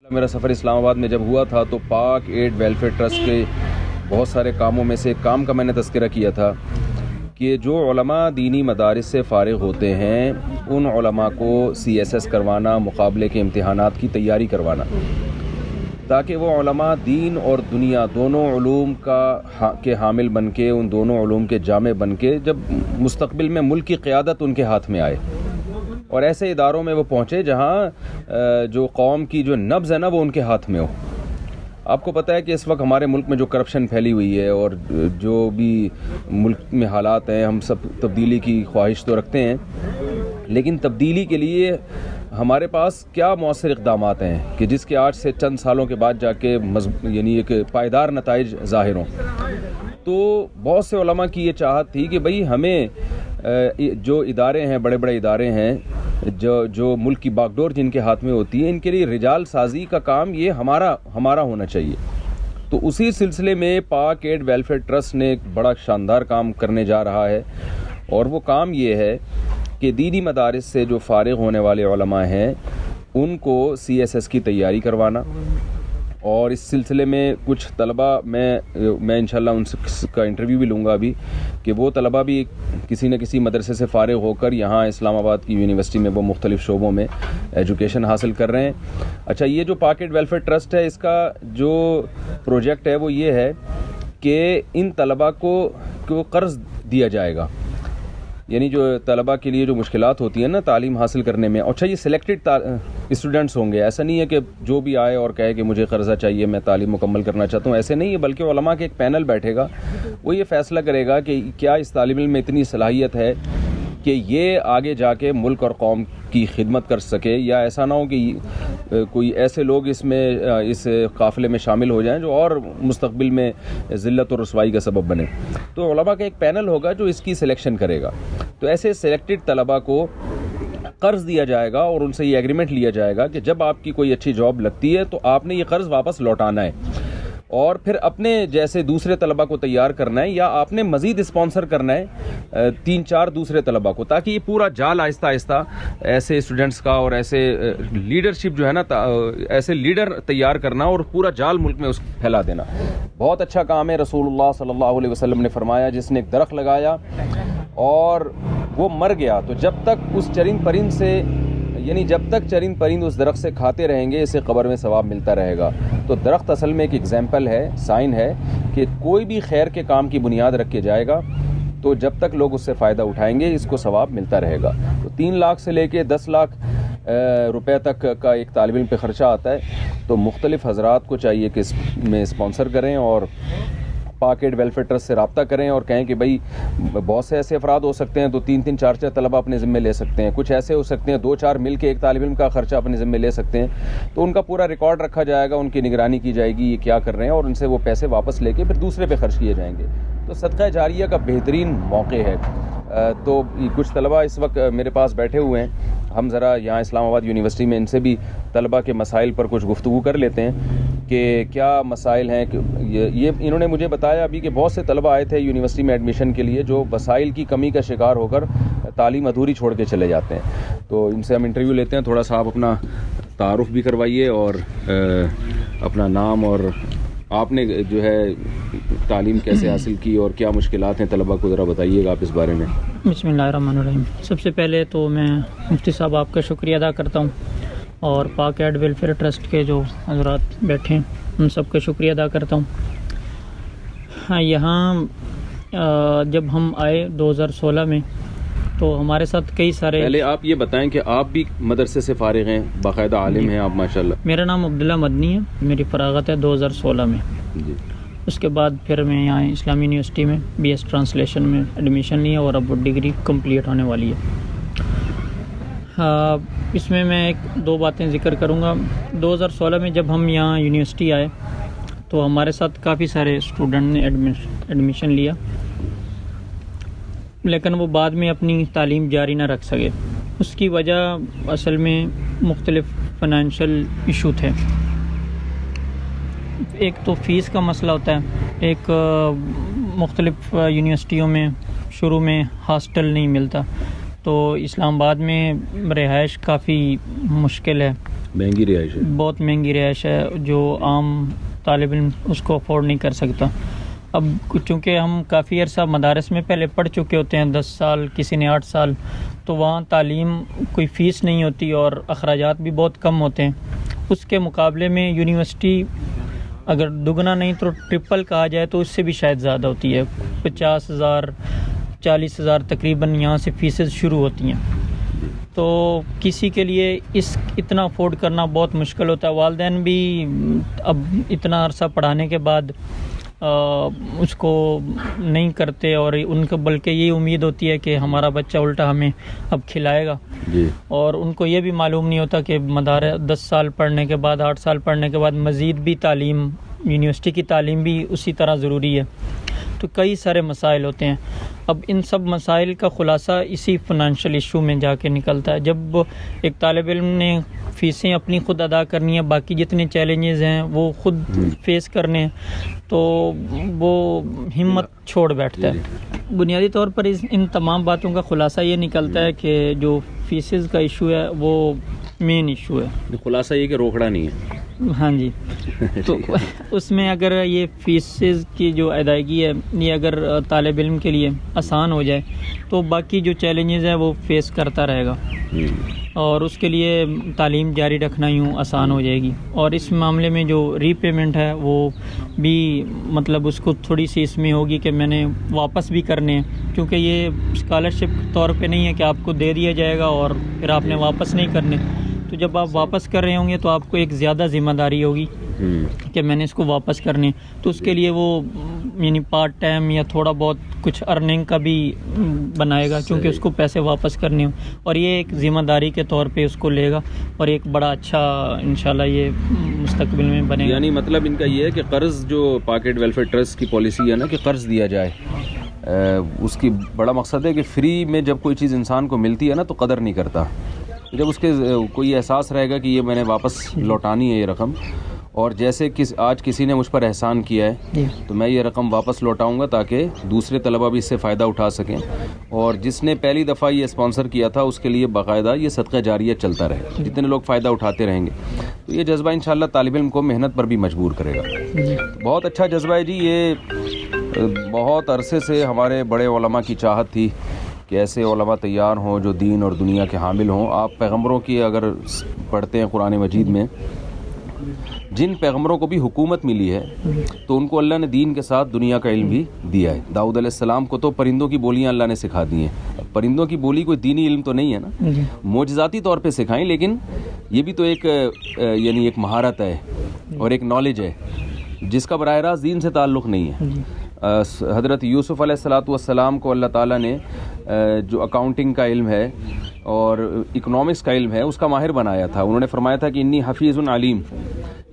मेरा सफ़र इस्लामाबाद में जब हुआ था तो पाक एड वेलफेयर ट्रस्ट के बहुत सारे कामों में से एक काम का मैंने तज़किरा किया था कि जो उलमा दीनी मदारिस से फ़ारिग होते हैं उन उलमा को CSS करवाना, मुकाबले के इम्तिहानात की तैयारी करवाना, ताकि वो उलमा दीन और दुनिया दोनों उलूम के हामिल बन के, उन दोनों उलूम के जामे बन के जब मुस्तक़बिल में मुल्क की क़यादत उनके हाथ में आए और ऐसे इदारों में वो पहुँचे जहाँ जो कौम की जो नब्ज़ है ना वो उनके हाथ में हो। आपको पता है कि इस वक्त हमारे मुल्क में जो करप्शन फैली हुई है और जो भी मुल्क में हालात हैं, हम सब तब्दीली की ख्वाहिश तो रखते हैं, लेकिन तब्दीली के लिए हमारे पास क्या मौसर इक़दामात हैं कि जिसके आज से चंद सालों के बाद जाके यानी एक पायदार नताइज ज़ाहिर हों। तो बहुत से उलमा की ये चाहत थी कि भाई हमें जो इदारे हैं, बड़े बड़े इदारे हैं, जो मुल्क की बागडोर जिनके हाथ में होती है, इनके लिए रिजाल साजी का काम ये हमारा होना चाहिए। तो उसी सिलसिले में पाक एड वेलफेयर ट्रस्ट ने एक बड़ा शानदार काम करने जा रहा है और वो काम ये है कि दीनी मदारिस से जो फ़ारिग होने वाले उलमा हैं उनको CSS की तैयारी करवाना। और इस सिलसिले में कुछ तलबा मैं इंशाल्लाह उनका इंटरव्यू भी लूँगा अभी कि वो तलबा भी किसी न किसी मदरसे से फ़ारिग होकर यहाँ इस्लामाबाद की यूनिवर्सिटी में वो मुख्तलिफ़ शोबों में एजुकेशन हासिल कर रहे हैं। अच्छा, ये जो पाक एड वेलफेयर ट्रस्ट है, इसका जो प्रोजेक्ट है वो ये है कि इन तलबा को कर्ज़ दिया जाएगा, यानी जो तलबा के लिए जो मुश्किलात होती हैं ना तालीम हासिल करने में। अच्छा, ये सिलेक्टेड स्टूडेंट्स होंगे, ऐसा नहीं है कि जो भी आए और कहे कि मुझे कर्ज़ा चाहिए, मैं तालीम मुकम्मल करना चाहता हूँ, ऐसे नहीं है, बल्कि उलमा के एक पैनल बैठेगा, वो ये फ़ैसला करेगा कि क्या इस तालिब इल्म में इतनी सलाहियत है कि ये आगे जाके मुल्क और कौम की खिदमत कर सके, या ऐसा ना हो कि कोई ऐसे लोग इस काफ़िले में शामिल हो जाएं जो और मुस्तक़बिल में ज़िल्लत और रुसवाई का सबब बने। तो उलमा का एक पैनल होगा जो इसकी सिलेक्शन करेगा। तो ऐसे सेलेक्टेड तलबा को कर्ज़ दिया जाएगा और उनसे ये एग्रीमेंट लिया जाएगा कि जब आपकी कोई अच्छी जॉब लगती है तो आपने ये कर्ज़ वापस लौटाना है और फिर अपने जैसे दूसरे तलबा को तैयार करना है, या आपने मज़ीद स्पॉन्सर करना है 3-4 दूसरे तलबा को, ताकि ये पूरा जाल आहिस्ता आहिस्ता ऐसे स्टूडेंट्स का और ऐसे लीडरशिप जो है ना, ऐसे लीडर तैयार करना और पूरा जाल मुल्क में उसको फैला देना। बहुत अच्छा काम है। रसूलुल्लाह सल्लल्लाहु अलैहि वसल्लम ने फरमाया, जिसने एक दरख्त लगाया और वो मर गया तो जब तक उस चरिंद परिंद से, यानी जब तक चरिंद परिंद उस दरख्त से खाते रहेंगे, इसे कब्र में सवाब मिलता रहेगा। तो दरख्त असल में एक एग्जाम्पल है, साइन है कि कोई भी खैर के काम की बुनियाद रख के जाएगा तो जब तक लोग उससे फ़ायदा उठाएंगे इसको सवाब मिलता रहेगा। तो 3 लाख से लेके 10 लाख रुपए तक का एक तालिब इल्म पे ख़र्चा आता है। तो मुख्तलिफ़ हज़रात को चाहिए कि इसमें स्पॉन्सर करें और पाक एड वेलफेयर ट्रस्ट से रब्ता करें और कहें कि भाई बहुत से ऐसे अफराद हो सकते हैं तो 3-3, 4-4 तलबा अपने ज़िम्मे ले सकते हैं, कुछ ऐसे हो सकते हैं 2-4 मिल के एक तालिब इल्म का ख़र्चा अपने ज़िम्मे ले सकते हैं। तो उनका पूरा रिकॉर्ड रखा जाएगा, उनकी निगरानी की जाएगी ये क्या कर रहे हैं, और उनसे वो पैसे वापस लेके फिर दूसरे पे खर्च किए जाएंगे। तो सदका जारिया का बेहतरीन मौके है। तो कुछ तलबा इस वक्त मेरे पास बैठे हुए हैं, हम ज़रा यहाँ इस्लामाबाद यूनिवर्सिटी में इनसे भी तलबा के मसाइल पर कुछ गुफ्तगू कर लेते हैं कि क्या मसाइल हैं। ये इन्होंने मुझे बताया अभी कि बहुत से तलबा आए थे यूनिवर्सिटी में एडमिशन के लिए जो वसाइल की कमी का शिकार होकर तालीम अधूरी छोड़ के चले जाते हैं। तो इनसे हम इंटरव्यू लेते हैं। थोड़ा सा आप अपना तारुफ भी करवाइए और अपना नाम और आपने जो है तालीम कैसे हासिल की और क्या मुश्किलात हैं तलबा को ज़रा बताइएगा आप इस बारे में। बिस्मिल्लाहिर्रहमानिर्रहीम। सबसे पहले तो मैं मुफ्ती साहब आपका शुक्रिया अदा करता हूँ और पाक एड वेलफेयर ट्रस्ट के जो हज़रात बैठे हैं उन सबका शुक्रिया अदा करता हूँ। हाँ, यहाँ जब हम आए 2016 में तो हमारे साथ कई सारे। पहले आप ये बताएं कि आप भी मदरसे से फारिग हैं, बाकायदा आलिम हैं आप माशाल्लाह। मेरा नाम अब्दुल्ला मदनी है, मेरी फरागत है 2016 में जी। उसके बाद फिर मैं यहाँ इस्लामी यूनिवर्सिटी में BS ट्रांसलेशन में एडमिशन लिया और अब डिग्री कंप्लीट होने वाली है। इसमें मैं 1-2 बातें ज़िक्र करूँगा। 2016 में जब हम यहाँ यूनिवर्सिटी आए तो हमारे साथ काफ़ी सारे स्टूडेंट ने एडमिशन लिया, लेकिन वो बाद में अपनी तालीम जारी ना रख सके। उसकी वजह असल में मुख्तलिफ़ फ़ाइनेंशियल इशू थे। एक तो फ़ीस का मसला होता है, एक मुख्तलिफ़ यूनिवर्सिटियों में शुरू में हॉस्टल नहीं मिलता, तो इस्लामाबाद में रिहाइश काफ़ी मुश्किल है। महंगी रिहाइश है, बहुत महंगी रिहाइश है जो आम तालिब इल्म उसको अफोर्ड नहीं कर सकता। अब चूँकि हम काफ़ी अरसा मदारस में पहले पढ़ चुके होते हैं, 10 साल, किसी ने 8 साल, तो वहाँ तालीम कोई फ़ीस नहीं होती और अखराजात भी बहुत कम होते हैं। उसके मुकाबले में यूनिवर्सिटी अगर दुगना नहीं तो ट्रिपल कहा जाए तो उससे भी शायद ज़्यादा होती है। 50,000 40,000 तकरीबन यहाँ से फ़ीसेस शुरू होती हैं। तो किसी के लिए इतना अफोर्ड करना बहुत मुश्किल होता है। वालिदैन भी अब इतना अरसा पढ़ाने के बाद उसको नहीं करते और उनको बल्कि ये उम्मीद होती है कि हमारा बच्चा उल्टा हमें अब खिलाएगा जी। और उनको ये भी मालूम नहीं होता कि मदारस 10 साल पढ़ने के बाद, 8 साल पढ़ने के बाद मज़ीद भी तालीम, यूनिवर्सिटी की तालीम भी उसी तरह ज़रूरी है। तो कई सारे मसाइल होते हैं। अब इन सब मसाइल का ख़ुलासा इसी फ़ाइनेंशियल इशू में जाके निकलता है। जब एक तालिब इल्म ने फ़ीसें अपनी ख़ुद अदा करनी है, बाकी जितने चैलेंजेस हैं वो ख़ुद फेस करने हैं, तो वो हिम्मत छोड़ बैठता है। बुनियादी तौर पर इन तमाम बातों का ख़ुलासा ये निकलता है कि जो फ़ीसेस का इशू है वो मेन इशू है। खुलासा ये कि रोकड़ा नहीं है। हाँ जी। तो उसमें अगर ये फ़ीसेस की जो अदायगी है ये अगर तालिब इल्म के लिए आसान हो जाए तो बाकी जो चैलेंजेस हैं वो फेस करता रहेगा और उसके लिए तालीम जारी रखना यूँ आसान हो जाएगी। और इस मामले में जो रीपेमेंट है वो भी मतलब उसको थोड़ी सी इसमें होगी कि मैंने वापस भी करने हैं, क्योंकि ये स्कॉलरशिप तौर पे नहीं है कि आपको दे दिया जाएगा और फिर आपने वापस नहीं करने। तो जब आप वापस कर रहे होंगे तो आपको एक ज़्यादा ज़िम्मेदारी होगी कि मैंने इसको वापस करने। तो उसके लिए वो यानी पार्ट टाइम या थोड़ा बहुत कुछ अर्निंग का भी बनाएगा, क्योंकि उसको पैसे वापस करने हो और ये एक ज़िम्मेदारी के तौर पे उसको लेगा और एक बड़ा अच्छा इंशाल्लाह ये मुस्तकबिल में बनेगा। यानी मतलब इनका ये है कि कर्ज़ जो पॉकेट वेलफेयर ट्रस्ट की पॉलिसी है ना कि कर्ज़ दिया जाए, उसकी बड़ा मकसद है कि फ्री में जब कोई चीज़ इंसान को मिलती है ना तो कदर नहीं करता। जब उसके कोई एहसास रहेगा कि ये मैंने वापस लौटानी है ये रकम, और जैसे आज किसी ने मुझ पर एहसान किया है तो मैं ये रकम वापस लौटाऊंगा ताकि दूसरे तलबा भी इससे फ़ायदा उठा सकें, और जिसने पहली दफ़ा ये स्पॉन्सर किया था उसके लिए बाकायदा ये सदका जारिया चलता रहे, जितने लोग फ़ायदा उठाते रहेंगे तो ये जज्बा इंशाल्लाह तालिब इल्म को मेहनत पर भी मजबूर करेगा। तो बहुत अच्छा जज्बा है जी। ये बहुत अरसे से हमारे बड़े उलमा की चाहत थी कि ऐसे उलमा तैयार हों जो दीन और दुनिया के हामिल हों। आप पैगम्बरों की अगर पढ़ते हैं कुरान मजीद में, जिन पैगम्बरों को भी हुकूमत मिली है तो उनको अल्लाह ने दीन के साथ दुनिया का इल्म भी दिया है। दाऊद अलैहिस्सलाम को तो परिंदों की बोलियां अल्लाह ने सिखा दी हैं। परिंदों की बोली कोई दीनी इल्म तो नहीं है ना, मोजज़ाती तौर पे सिखाएं, लेकिन ये भी तो एक यानी एक महारत है और एक नॉलेज है जिसका बराह रास्त दीन से ताल्लुक़ नहीं है। हज़रत यूसुफ़ अलैहिस्सलाम को अल्लाह ताला ने जो अकाउंटिंग का इल्म है और इकोनॉमिक्स का इल्म है उसका माहिर बनाया था। उन्होंने फरमाया था कि इन्नी हफ़ीज़ुन अलीम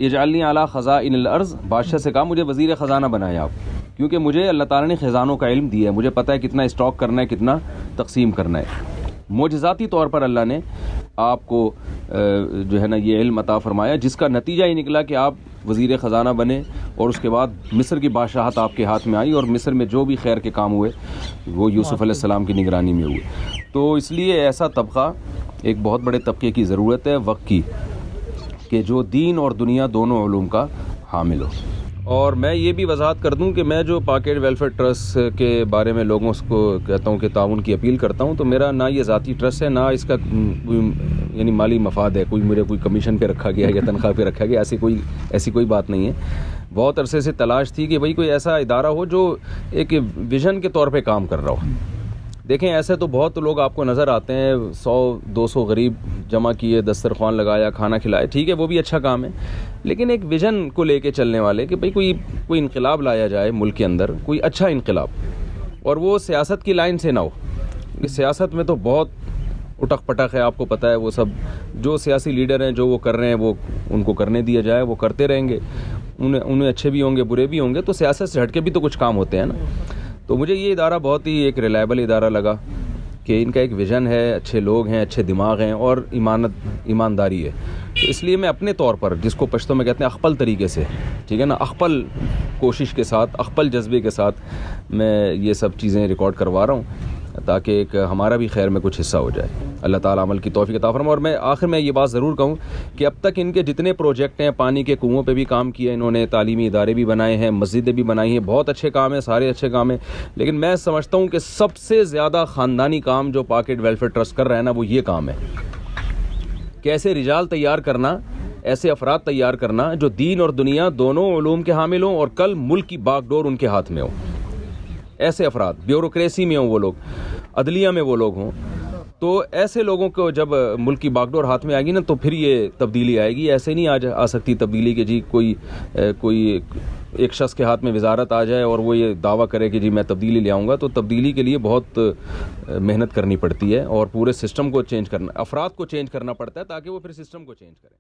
इजअलनी अला ख़ज़ाइनिल अर्ज़, बादशाह से कहा मुझे वज़ीर ख़ज़ाना बनाया आप, क्योंकि मुझे अल्लाह ताला ने ख़ज़ानों का इल्म दिया है, मुझे पता है कितना स्टॉक करना है, कितना तकसीम करना है। मोजज़ाती तौर पर अल्लाह ने आपको जो है ना ये इल्म अता फरमाया, जिसका नतीजा ये निकला कि आप वज़ीर ख़ज़ाना बने और उसके बाद मिस्र की बादशाहत आपके हाथ में आई और मिस्र में जो भी खैर के काम हुए वो यूसुफ़ अलैहिस्सलाम की निगरानी में हुए। तो इसलिए ऐसा तबक़ा, एक बहुत बड़े तबक़े की ज़रूरत है वक्त की, कि जो दीन और दुनिया दोनों उलूम का हामिल हो। और मैं ये भी वजाहत कर दूं कि मैं जो पॉकेट वेलफेयर ट्रस्ट के बारे में लोगों को कहता हूं कि ताउन की अपील करता हूं, तो मेरा ना ये ज़ाती ट्रस्ट है, ना इसका यानी माली मफाद है, कोई कमीशन पे रखा गया या तनख्वाह पे रखा गया, ऐसी कोई बात नहीं है। बहुत अरसे से तलाश थी कि भाई कोई ऐसा इदारा हो जो एक विज़न के तौर पर काम कर रहा हो। देखें ऐसे तो बहुत लोग आपको नज़र आते हैं, 100-200 गरीब जमा किए, दस्तरख्वान लगाया, खाना खिलाया, ठीक है वो भी अच्छा काम है, लेकिन एक विज़न को लेके चलने वाले कि भाई कोई इनकलाब लाया जाए मुल्क के अंदर, कोई अच्छा इनकलाब, और वो सियासत की लाइन से ना हो। सियासत में तो बहुत उटक पटक है, आपको पता है, वो सब जो सियासी लीडर हैं जो वो कर रहे हैं वो उनको करने दिया जाए, वो करते रहेंगे, उन्हें अच्छे भी होंगे बुरे भी होंगे, तो सियासत से हटके भी तो कुछ काम होते हैं ना। तो मुझे ये इदारा बहुत ही एक रिलायबल इदारा लगा कि इनका एक विज़न है, अच्छे लोग हैं, अच्छे दिमाग हैं और ईमानदारी है। तो इसलिए मैं अपने तौर पर, जिसको पश्तो में कहते हैं अख्पल तरीके से, ठीक है ना, अख्पल कोशिश के साथ, अख्पल जज्बे के साथ मैं ये सब चीज़ें रिकॉर्ड करवा रहा हूँ ताकि एक हमारा भी खैर में कुछ हिस्सा हो जाए। अल्लाह ताला अमल की तौफीक अता फरमाए। और मैं आखिर में ये बात ज़रूर कहूँ कि अब तक इनके जितने प्रोजेक्ट हैं, पानी के कुओं पे भी काम किया इन्होंने, तालीमी इदारे भी बनाए हैं, मस्जिदें भी बनाई हैं, बहुत अच्छे काम हैं, सारे अच्छे काम हैं। लेकिन मैं समझता हूँ कि सबसे ज़्यादा ख़ानदानी काम जो पाक एड वेलफेयर ट्रस्ट कर रहा है ना, वो ये काम है कि ऐसे रिजाल तैयार करना, ऐसे अफराद तैयार करना जो दीन और दुनिया दोनों उलूम के हामिल हों और कल मुल्क की बागडोर उनके हाथ में हो। ऐसे अफराद ब्यूरोक्रेसी में हों, वो लोग अदलिया में वो लोग हों, तो ऐसे लोगों को जब मुल्क की बागडोर हाथ में आएगी ना, तो फिर ये तब्दीली आएगी। ऐसे नहीं आ सकती तब्दीली कि जी कोई एक शख्स के हाथ में वजारत आ जाए और वो ये दावा करे कि जी मैं तब्दीली ले आऊँगा। तो तब्दीली के लिए बहुत मेहनत करनी पड़ती है और पूरे सिस्टम को चेंज करना, अफराद को चेंज करना पड़ता है ताकि वो फिर सिस्टम को चेंज करें।